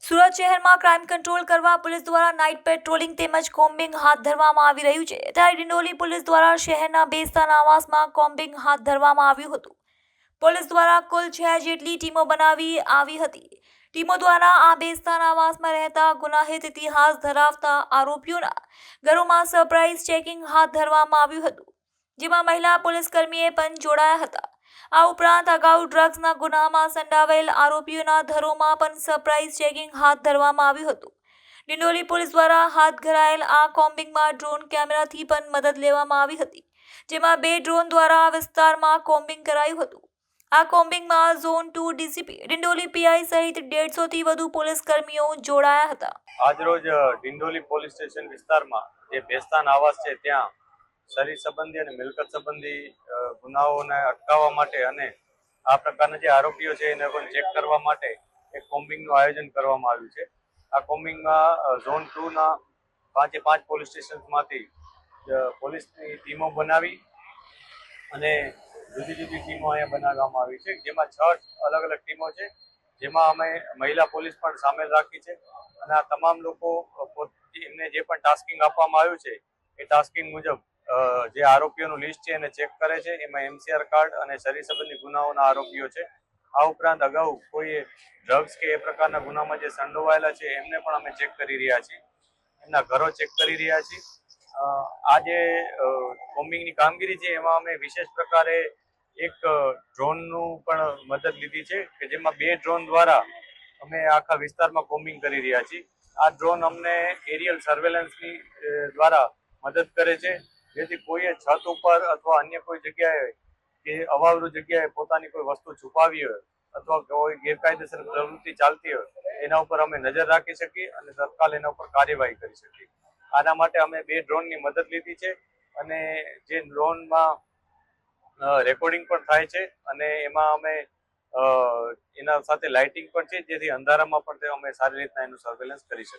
સુરત શહેરમાં crime control કરવા police દ્વારા નાઇટ પેટ્રોલિંગ તેમજ કોમ્બિંગ હાથ ધરવામાં આવી રહ્યું છે। ત્યારે ડિંડોલી પોલીસ દ્વારા શહેરના બેસ્તાન આવાસમાં કોમ્બિંગ હાથ ધરવામાં આવ્યું હતું। પોલીસ દ્વારા કુલ 6 જેટલી ટીમો બનાવી આવી હતી। ટીમો દ્વારા આ બેસ્તાન આવાસમાં રહેતા ગુનાહિત ઇતિહાસ ધરાવતા આરોપીઓના ઘરોમાં સરપ્રાઇઝ ચેકિંગ હાથ ધરવામાં આવ્યું હતું, જેમાં મહિલા પોલીસકર્મીએ પણ જોડાયા હતા। આ ઉપરાંત અગાઉ ડ્રગ્સના ગુનામાં સંડોવાયેલ આરોપીઓના ઘરોમાં પણ સરપ્રાઇઝ ચેકિંગ હાથ ધરવામાં આવ્યું હતું। ડિંડોલી પોલીસ દ્વારા હાથ ધરાયેલ આ કોમ્બિંગમાં ડ્રોન કેમેરાથી પણ મદદ લેવામાં આવી હતી, જેમાં 2 ડ્રોન દ્વારા આ વિસ્તારમાં કોમ્બિંગ કરાયું હતું। આ કોમ્બિંગમાં ઝોન 2 ડીસીપી ડિંડોલી પીઆઈ સહિત 150થી વધુ પોલીસકર્મીઓ જોડાયા હતા। આજરોજ ડિંડોલી પોલીસ સ્ટેશન વિસ્તારમાં જે બેસ્તાન આવાસ છે ત્યાં શરીર સંબંધી અને મિલકત સંબંધી ગુનાઓને અટકાવવા માટે અને આ પ્રકારના જે આરોપીઓ છે એને પણ ચેક કરવા માટે એક કોમ્બિંગનું આયોજન કરવામાં આવ્યું છે। આ કોમ્બિંગમાં ઝોન 2ના 5 પોલીસ સ્ટેશનમાંથી પોલીસની ટીમો બનાવી અને જુદી જુદી ટીમો અહીંયા બનાવવામાં આવી છે, જેમાં 6 અલગ અલગ ટીમો છે, જેમાં અમે મહિલા પોલીસ પણ સામેલ રાખી છે અને આ તમામ લોકો એમને જે પણ ટાસ્કિંગ આપવામાં આવ્યું છે એ ટાસ્કિંગ મુજબ જે આરોપીઓનું લિસ્ટ છે એને ચેક કરે છે। એમાં MCR કાર્ડ અને શરીર સંબંધી ગુનાઓના આરોપીઓ છે। આ ઉપરાંત અગાઉ કોઈ ડ્રગ્સ કે એ પ્રકારના ગુનામાં જે સંડોવાયેલા છે એમને પણ અમે ચેક કરી રહ્યા છીએ, એમના ઘરો ચેક કરી રહ્યા છીએ। આ જે કોમ્બિંગની કામગીરી છે એમાં અમે વિશેષ પ્રકારે એક ડ્રોનનું પણ મદદ લીધી છે કે જેમાં 2 ડ્રોન દ્વારા અમે આખા વિસ્તારમાં કોમ્બિંગ કરી રહ્યા છીએ। આ ડ્રોન અમને એરિયલ સર્વેલન્સની દ્વારા મદદ કરે છે, જેથી કોઈએ છત ઉપર અથવા અન્ય કોઈ જગ્યાએ કે અવાવરૂ જગ્યાએ પોતાની કોઈ વસ્તુ છુપાવી હોય અથવા કોઈ ગેરકાયદેસર પ્રવૃત્તિ ચાલતી હોય એના ઉપર અમે નજર રાખી શકીએ અને તત્કાલ એના ઉપર કાર્યવાહી કરી શકીએ। આના માટે અમે 2 ડ્રોનની મદદ લીધી છે અને જે ડ્રોનમાં રેકોર્ડિંગ પણ થાય છે અને એમાં અમે એના સાથે લાઇટિંગ પણ છે, જેથી અંધારામાં પણ અમે સારી રીતના એનું સર્વેલન્સ કરી શકીએ।